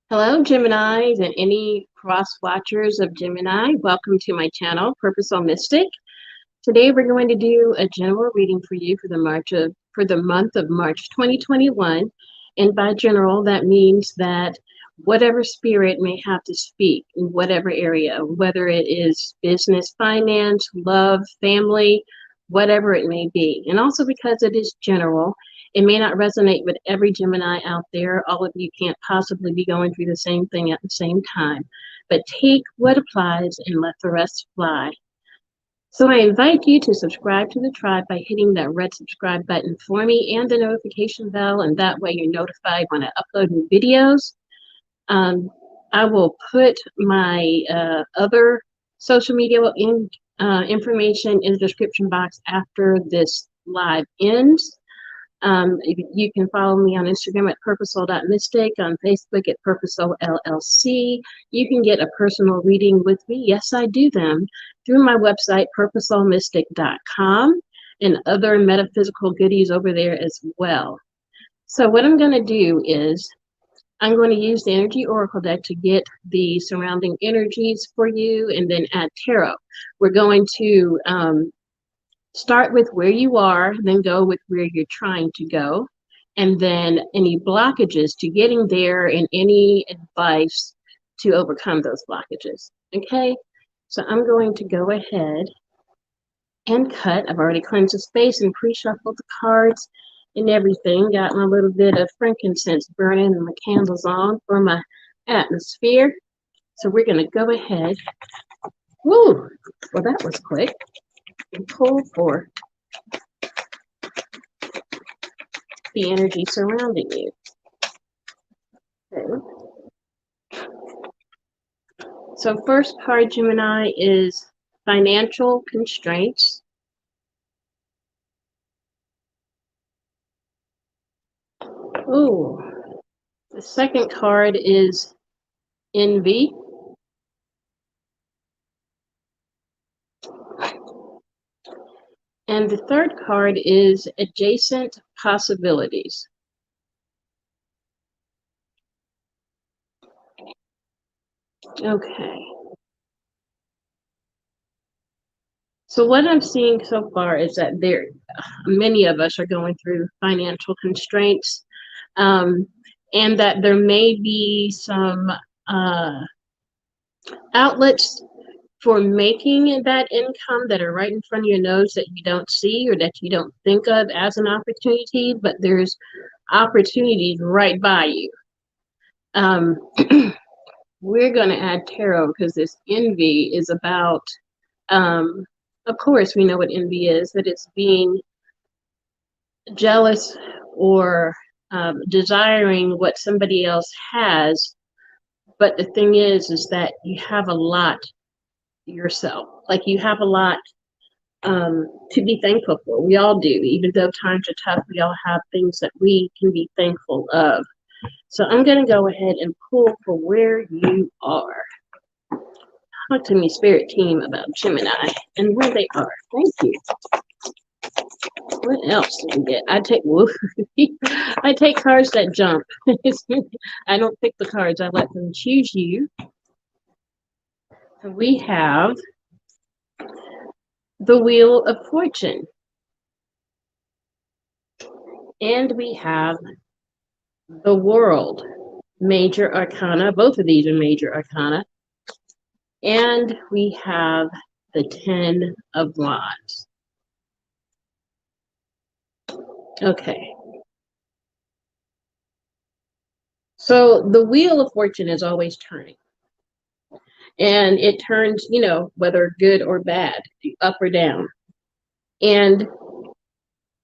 Hello, Geminis and any cross watchers of Gemini. Welcome to my channel, Purposeful Mystic. Today we're going to do a general reading for you for the month of March 2021. And by general, that means that whatever spirit may have to speak in whatever area, whether it is business, finance, love, family, whatever it may be. And also because it is general, it may not resonate with every Gemini out there. All of you can't possibly be going through the same thing at the same time. But take what applies and let the rest fly. So I invite you to subscribe to the tribe by hitting that red subscribe button for me and the notification bell, and that way you're notified when I upload new videos. I will put my other social media information in the description box after this live ends. You can follow me on Instagram at purposeful.mystic, on Facebook at purposeful LLC. You can get a personal reading with me. Yes, I do them through my website, purposefulmystic.com, and other metaphysical goodies over there as well. So what I'm going to do is I'm going to use the Energy Oracle deck to get the surrounding energies for you and then add tarot. We're going to start with where you are, then go with where you're trying to go, and then any blockages to getting there and any advice to overcome those blockages. Okay, so I'm going to go ahead and cut. I've already cleansed the space and pre-shuffled the cards and everything. Got my little bit of frankincense burning and my candles on for my atmosphere. So we're going to go ahead. Woo! Well, that was quick. And pull for the energy surrounding you. Okay. So first card, Gemini, is financial constraints. Ooh. The second card is envy. And the third card is adjacent possibilities. Okay. So what I'm seeing so far is that many of us are going through financial constraints, and that there may be some outlets for making that income that are right in front of your nose that you don't see or that you don't think of as an opportunity, but there's opportunities right by you. We're going to add tarot because this envy is about, of course, we know what envy is, that it's being jealous or desiring what somebody else has. But the thing is that you have a lot yourself. Like you have a lot to be thankful for. We all do. Even though times are tough, we all have things that we can be thankful of. So I'm going to go ahead and pull for where you are. Talk to me, Spirit Team, about Gemini and where they are. Thank you. What else did we get? I take cards that jump. I don't pick the cards. I let them choose you. We have the Wheel of Fortune. And we have the World, Major Arcana. Both of these are Major Arcana. And we have the 10 of Wands. Okay. So the Wheel of Fortune is always turning. And it turns, whether good or bad, up or down. And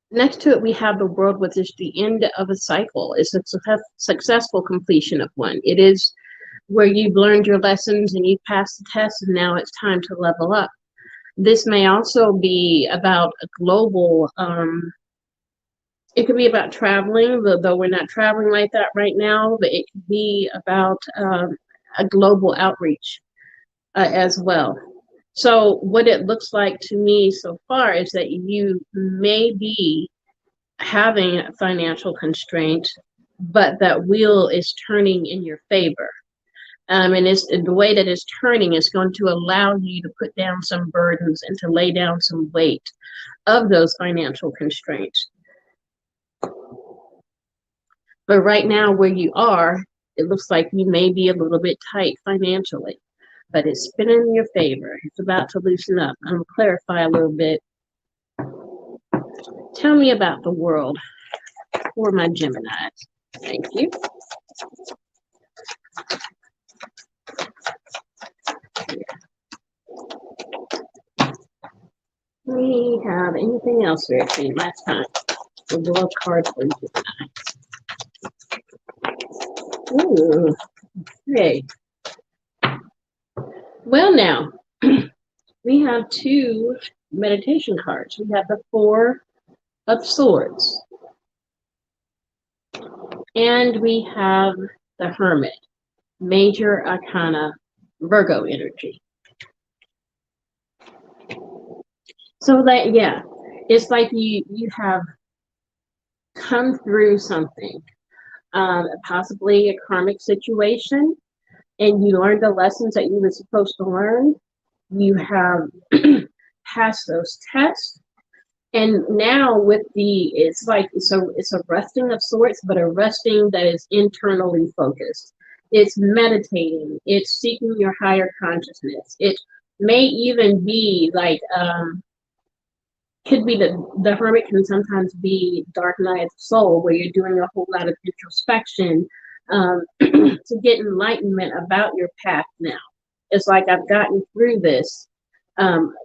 next to it, we have the World, which is the end of a cycle. It's a successful completion of one. It is where you've learned your lessons and you've passed the test, and now it's time to level up. This may also be about a global, it could be about traveling, though we're not traveling like that right now, but it could be about a global outreach as well. So what it looks like to me so far is that you may be having financial constraints, but that wheel is turning in your favor. And the way that it's turning is going to allow you to put down some burdens and to lay down some weight of those financial constraints. But right now where you are, it looks like you may be a little bit tight financially, but it's spinning in your favor. It's about to loosen up. I'm going to clarify a little bit. Tell me about the world for my Geminis. Thank you. We have anything else here for you last time? The world card for Gemini. Ooh, great. Well, now we have two meditation cards. We have the Four of Swords, and we have the Hermit, Major Arcana, Virgo energy. So that, yeah, it's like you have come through something, possibly a karmic situation, and you learned the lessons that you were supposed to learn. You have passed those tests, and now with it's a resting of sorts, but a resting that is internally focused. It's meditating. It's seeking your higher consciousness. It may even be like could be the Hermit can sometimes be dark night of the soul, where you're doing a whole lot of introspection to get enlightenment about your path now. It's like, I've gotten through this.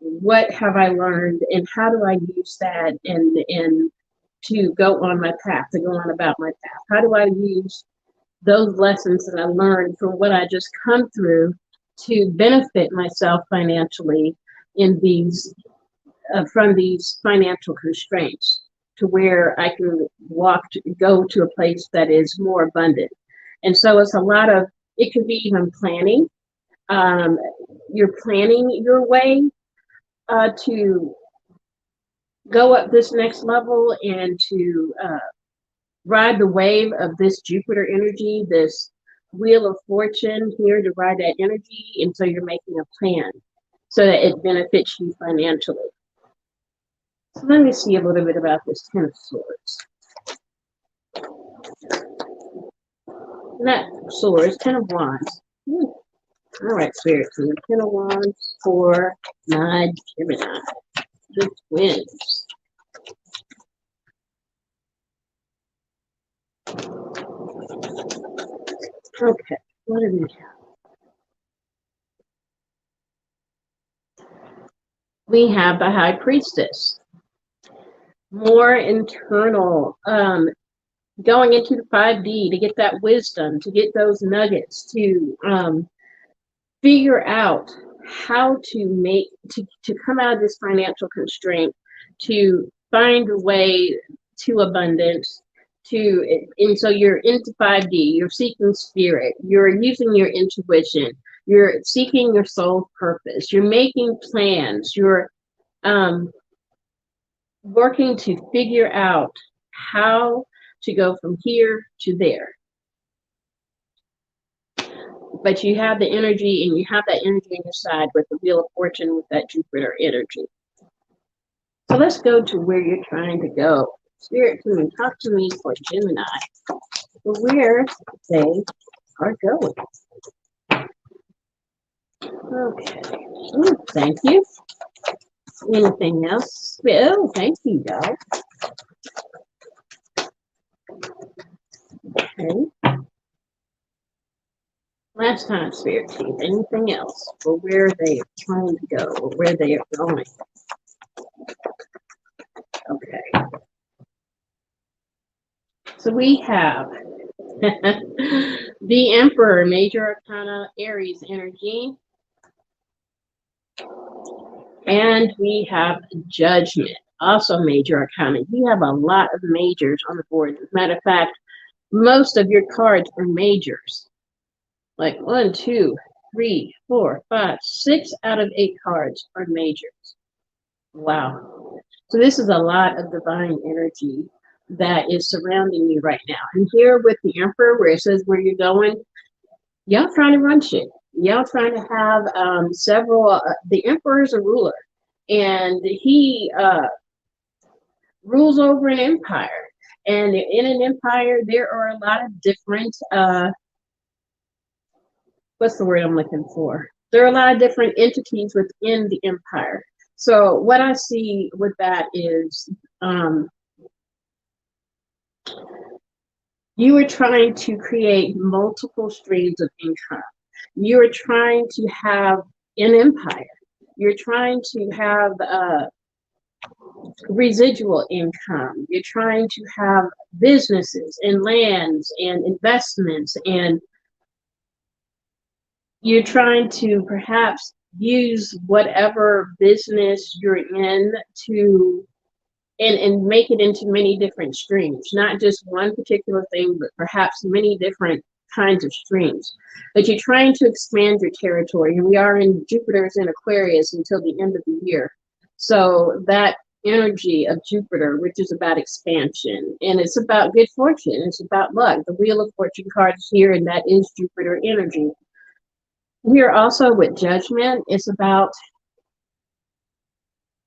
What have I learned, and how do I use that and to go on my path, to go on about my path? How do I use those lessons that I learned from what I just come through to benefit myself financially in these from these financial constraints, to where I can go to a place that is more abundant? And so it's a lot of, it could be even planning. You're planning your way to go up this next level and to ride the wave of this Jupiter energy, this wheel of fortune here, to ride that energy. And so you're making a plan so that it benefits you financially. So let me see a little bit about this Ten of Swords. Not Swords, Ten of Wands. All right, Spirit Team. Ten of Wands for my Gemini. The twins. Okay, what do we have? We have the High Priestess. More internal, going into the 5D to get that wisdom, to get those nuggets, to figure out how to come out of this financial constraint, to find a way to abundance, and so you're into 5D, you're seeking spirit, you're using your intuition, you're seeking your soul purpose, you're making plans, you're working to figure out how to go from here to there. But you have the energy, and you have that energy on your side with the Wheel of Fortune, with that Jupiter energy. So let's go to where you're trying to go. Spirit, come and talk to me for Gemini, where they are going. Okay. Ooh, thank you. Anything else? Oh, thank you, guys. Okay. Last time, Spirit Team, anything else for where they are trying to go, or where they are going? Okay. So we have the Emperor, Major Arcana, Aries energy. And we have Judgment, also Major Arcana. You have a lot of majors on the board. As a matter of fact, most of your cards are majors. Like 1, 2, 3, 4, 5, 6 out of 8 cards are majors. Wow. So this is a lot of divine energy. that is surrounding you right now. And here with the Emperor, where it says where you're going, y'all trying to run shit. Y'all trying to have several, the Emperor is a ruler, and he rules over an empire. And in an empire, there are a lot of different, what's the word I'm looking for? There are a lot of different entities within the empire. So what I see with that is you are trying to create multiple streams of income. You are trying to have an empire. You're trying to have residual income. You're trying to have businesses and lands and investments, and you're trying to perhaps use whatever business you're in to and make it into many different streams, not just one particular thing, but perhaps many different kinds of streams. But you're trying to expand your territory, and we are in Jupiter's in Aquarius until the end of the year. So that energy of Jupiter, which is about expansion, and it's about good fortune, it's about luck. The Wheel of Fortune card is here, and that is Jupiter energy. Here also with Judgment, it's about,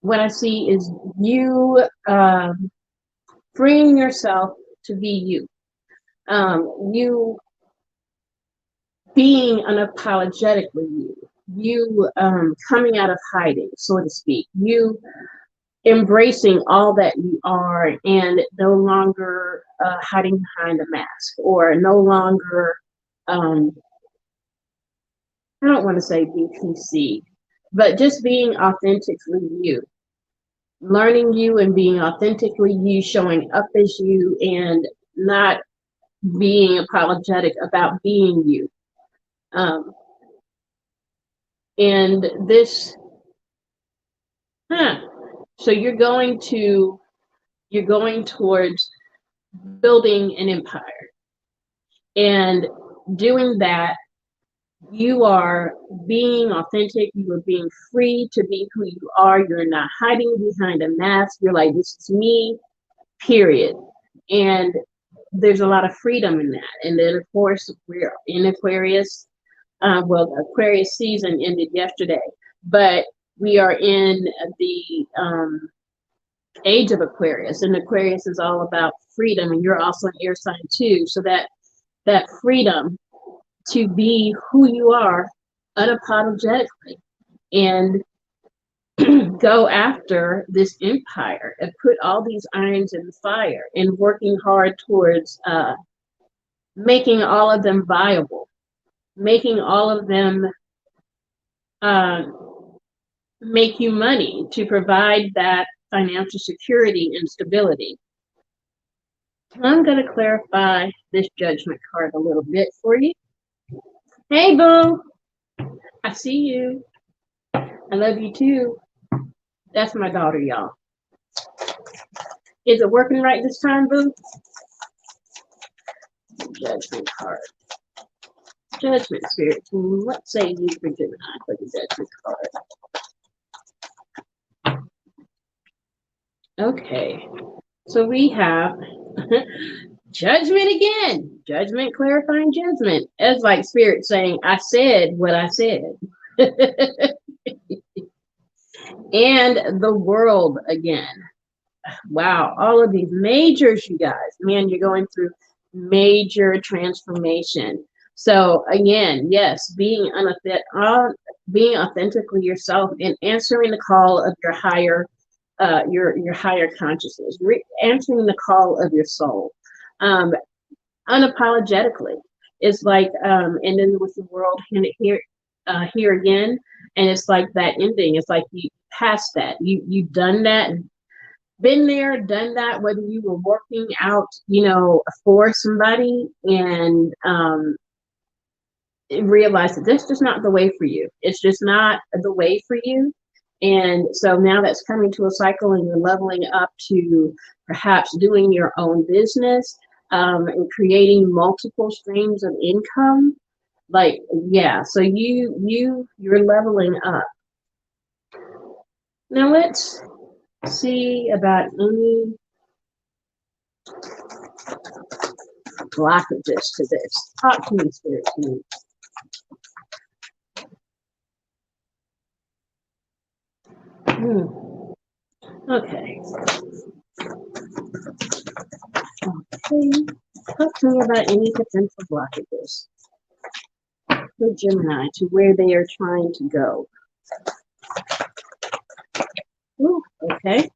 what I see is you freeing yourself to be you. You being unapologetically you. You coming out of hiding, so to speak. You embracing all that you are and no longer hiding behind a mask, or no longer, I don't want to say BPC, but just being authentically you. Learning you and being authentically you, showing up as you, and not being apologetic about being you. And this, so you're going towards building an empire, and doing that, you are being authentic. You are being free to be who you are. You're not hiding behind a mask. You're like, this is me, period. And there's a lot of freedom in that. And then, of course, we're in Aquarius. Well, the Aquarius season ended yesterday, but we are in the age of Aquarius, and Aquarius is all about freedom, and you're also an air sign too. So that freedom to be who you are unapologetically, and go after this empire and put all these irons in the fire, and working hard towards making all of them viable, making all of them make you money to provide that financial security and stability. I'm going to clarify this Judgment card a little bit for you. Hey, boo. I see you. I love you too. That's my daughter, y'all. Is it working right this time, boo? Judgment card. Judgment Spirit team. What say you for Gemini for the Judgment card? Okay. So we have Judgment again. Judgment, clarifying judgment. It's like Spirit saying, I said what I said. And the World again. Wow, all of these majors, you guys. Man, you're going through major transformation. So again, yes, being authentically yourself and answering the call of your higher consciousness, answering the call of your soul, unapologetically. It's like, and then with the World here again, and it's like that ending. It's like you passed that. You've done that. Been there, done that, whether you were working out, for somebody, and realize that this is just not the way for you. It's just not the way for you. And so now that's coming to a cycle, and you're leveling up to perhaps doing your own business, and creating multiple streams of income. Like, yeah, so you're leveling up. Now let's see about any blockages to this. Talk to me, Spirit team. Okay. Okay. Talk to me about any potential blockages for Gemini to where they are trying to go. Ooh, okay.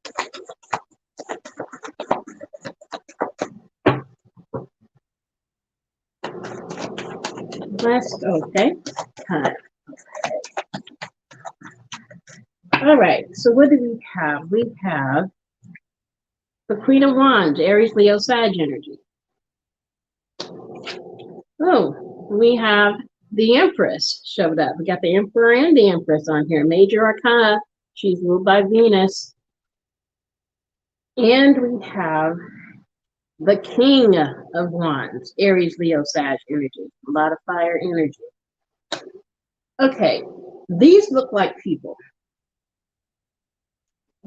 Last, okay. All right. So what do we have? We have the Queen of Wands, Aries, Leo, Sag energy. Oh, we have the Empress showed up. We got the Emperor and the Empress on here. Major Arcana. She's ruled by Venus. And we have the King of Wands, Aries, Leo, Sag energy. A lot of fire energy. Okay, these look like people.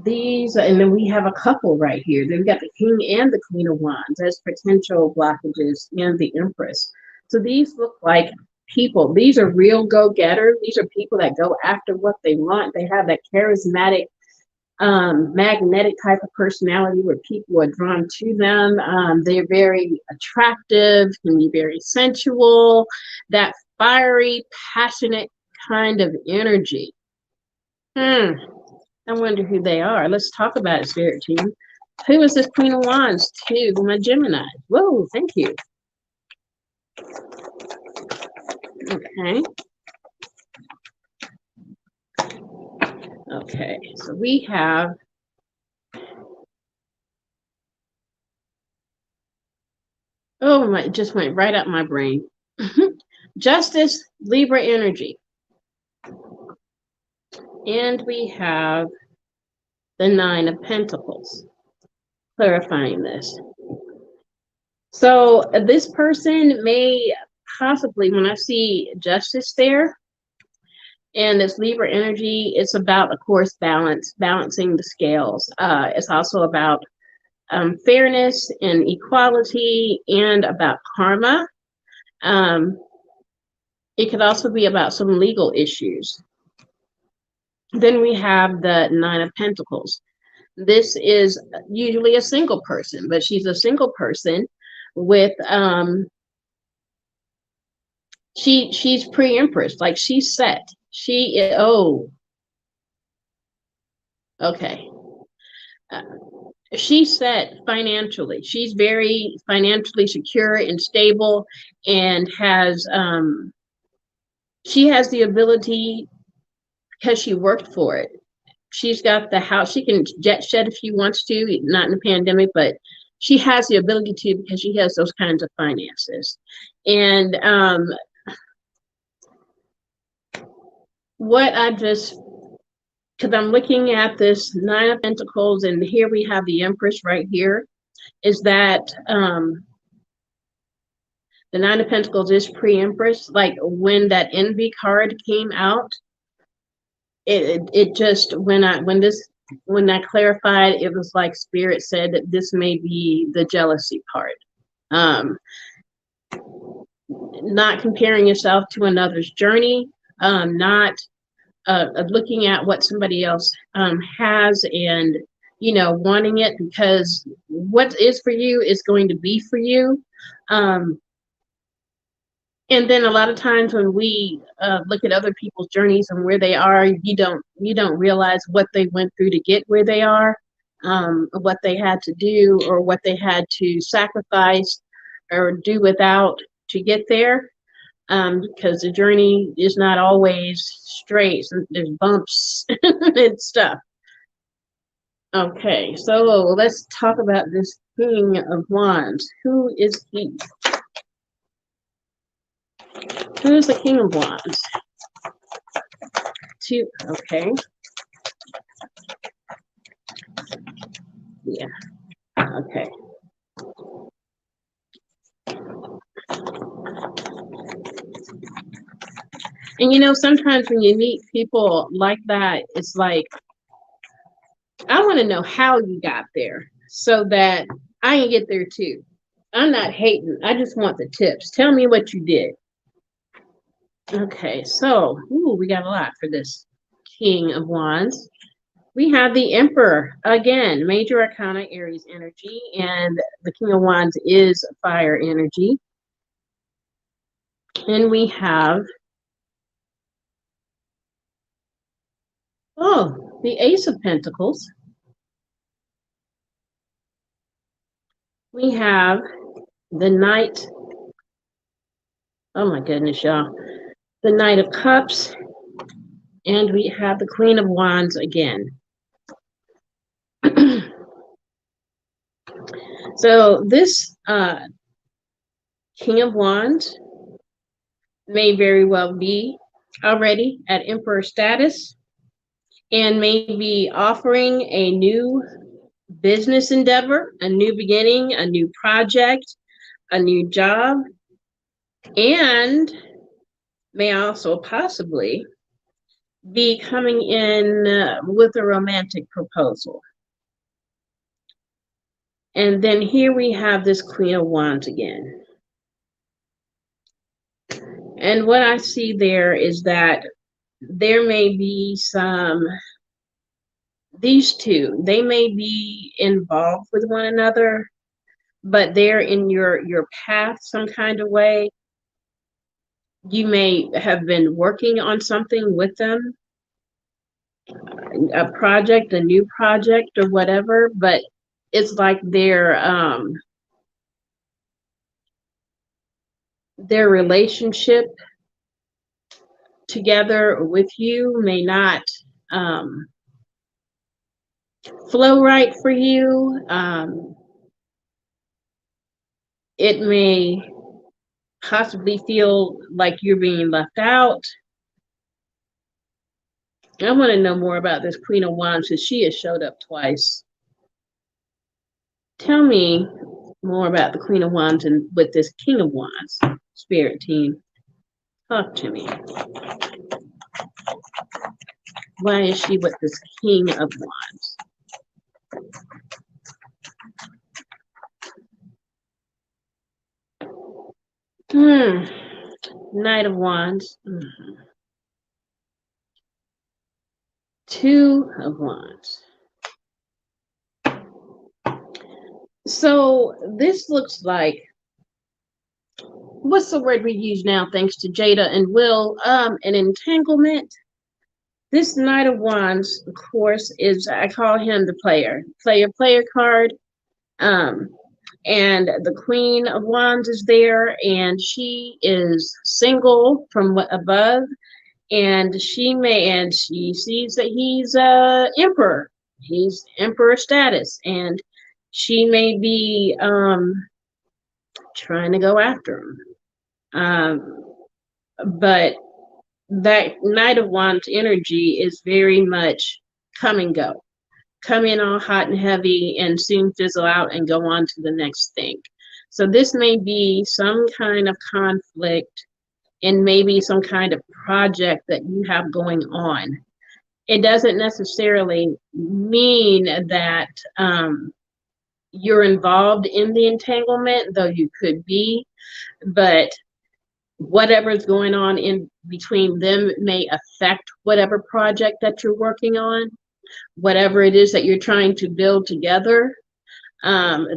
These, and then we have a couple right here. They've got the King and the Queen of Wands as potential blockages and the Empress. So these look like people. These are real go-getters. These are people that go after what they want. They have that charismatic, magnetic type of personality where people are drawn to them. They're very attractive, can be very sensual, that fiery, passionate kind of energy. I wonder who they are. Let's talk about it, Spirit team. Who is this Queen of Wands to my Gemini? Whoa, thank you. Okay. Okay, so we have oh my, it just went right up my brain. Justice, Libra energy. And we have the Nine of Pentacles, clarifying this. So this person may possibly, when I see justice there, and this Libra energy, it's about, of course, balancing the scales. It's also about fairness and equality and about karma. It could also be about some legal issues. Then we have the Nine of Pentacles. This is usually a single person, but she's a single person with she's pre-empress, like she's set. She is, oh, okay. She's set financially. She's very financially secure and stable, and has she has the ability, because she worked for it. She's got the house. She can jet shed if she wants to, not in the pandemic, but she has the ability to because she has those kinds of finances. And what I just, because I'm looking at this Nine of Pentacles, and here we have the Empress right here, is that the Nine of Pentacles is pre-Empress. Like when that Envy card came out, it just, when I clarified, it was like Spirit said that this may be the jealousy part. Not comparing yourself to another's journey, not looking at what somebody else has and, you know, wanting it, because what is for you is going to be for you. And then a lot of times when we look at other people's journeys and where they are, you don't realize what they went through to get where they are, what they had to do, or what they had to sacrifice or do without to get there. Because the journey is not always straight. There's bumps and stuff. Okay, so let's talk about this King of Wands. Who is he? Who's the King of Wands? Okay. Yeah. Okay. And you know, sometimes when you meet people like that, it's like, I want to know how you got there so that I can get there too. I'm not hating. I just want the tips. Tell me what you did. Okay, so we got a lot for this King of Wands. We have the Emperor again, major arcana Aries energy, and the King of Wands is fire energy. And we have the Ace of Pentacles. We have the Knight. Oh my goodness, y'all. The Knight of Cups. And we have the Queen of Wands again. So this King of Wands may very well be already at Emperor status and may be offering a new business endeavor, a new beginning, a new project, a new job, and may also possibly be coming in with a romantic proposal. And then here we have this Queen of Wands again. And what I see there is that there may be these two, they may be involved with one another, but they're in your path some kind of way. You may have been working on something with them, a project, a new project or whatever, but it's like their relationship together with you may not flow right for you. It may possibly feel like you're being left out. I want to know more about this Queen of Wands because she has showed up twice. Tell me more about the Queen of Wands and with this King of Wands. Spirit team, talk to me. Why is she with this King of Wands? Knight of Wands. Two of Wands. So this looks like, what's the word we use now, thanks to Jada and Will? An entanglement. This Knight of Wands, of course, is, I call him the player card. And the Queen of Wands is there, and she is single from above, and she sees that he's emperor. He's emperor status, and she may be trying to go after him. But that Knight of Wands energy is very much come and go. Come in all hot and heavy and soon fizzle out and go on to the next thing. So this may be some kind of conflict and maybe some kind of project that you have going on. It doesn't necessarily mean that you're involved in the entanglement, though you could be, but whatever's going on in between them may affect whatever project that you're working on. Whatever it is that you're trying to build together,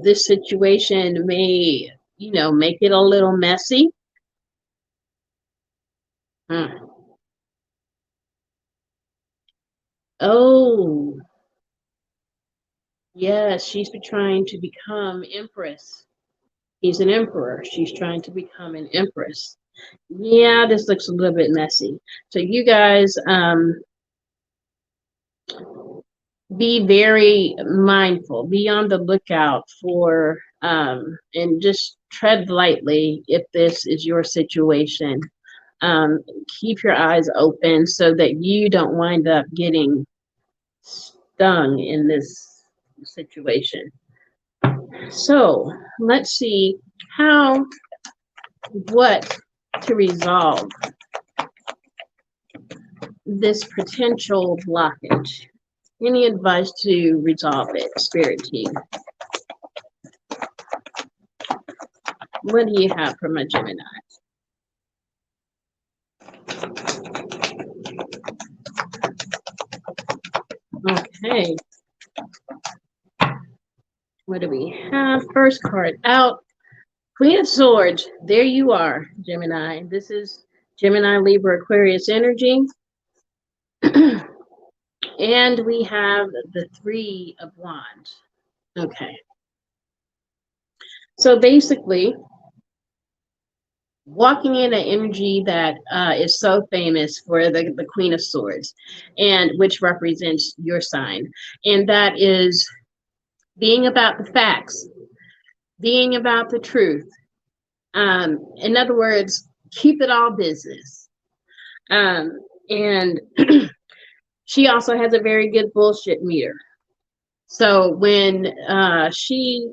this situation may, make it a little messy. Oh, yes, she's trying to become empress. He's an emperor. She's trying to become an empress. Yeah, this looks a little bit messy. So you guys, be very mindful, be on the lookout for, and just tread lightly if this is your situation. Keep your eyes open so that you don't wind up getting stung in this situation. So let's see what to resolve this potential blockage. Any advice to resolve it, Spirit team? What do you have for my Gemini? Okay. What do we have? First card out. Queen of Swords. There you are, Gemini. This is Gemini, Libra, Aquarius energy. And we have the Three of Wands. Okay. So basically, walking in an energy that is so famous for the Queen of Swords, and which represents your sign. And that is being about the facts, being about the truth. In other words, keep it all business. And she also has a very good bullshit meter. So when she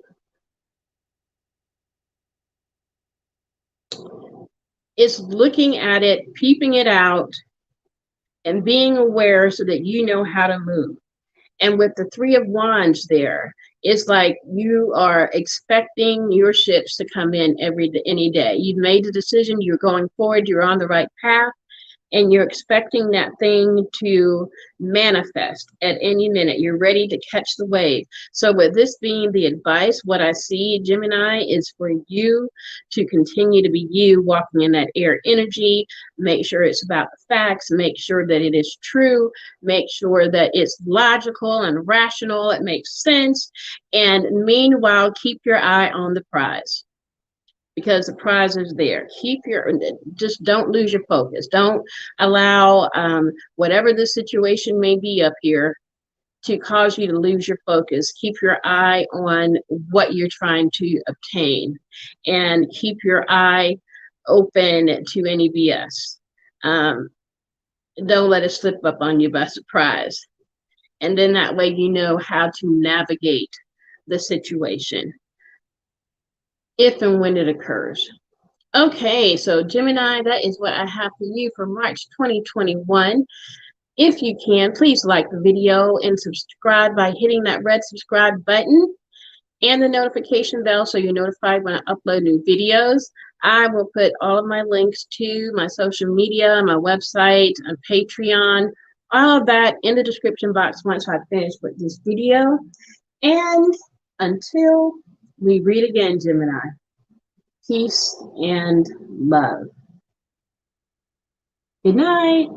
is looking at it, peeping it out, and being aware so that you know how to move. And with the Three of Wands there, it's like you are expecting your ships to come in any day. You've made the decision, you're going forward, you're on the right path, and you're expecting that thing to manifest at any minute. You're ready to catch the wave. So with this being the advice, what I see, Gemini, is for you to continue to be you, walking in that air energy. Make sure it's about the facts. Make sure that it is true. Make sure that it's logical and rational. It makes sense. And meanwhile, keep your eye on the prize, because the prize is there. Just don't lose your focus. Don't allow whatever the situation may be up here to cause you to lose your focus. Keep your eye on what you're trying to obtain, and keep your eye open to any BS. Don't let it slip up on you by surprise. And then that way you know how to navigate the situation if and when it occurs. Okay, so Gemini, that is what I have for you for March 2021. If you can, please like the video and subscribe by hitting that red subscribe button and the notification bell so you're notified when I upload new videos. I will put all of my links to my social media, my website, and Patreon, all of that in the description box once I finish with this video. And until we read again, Gemini, peace and love. Good night.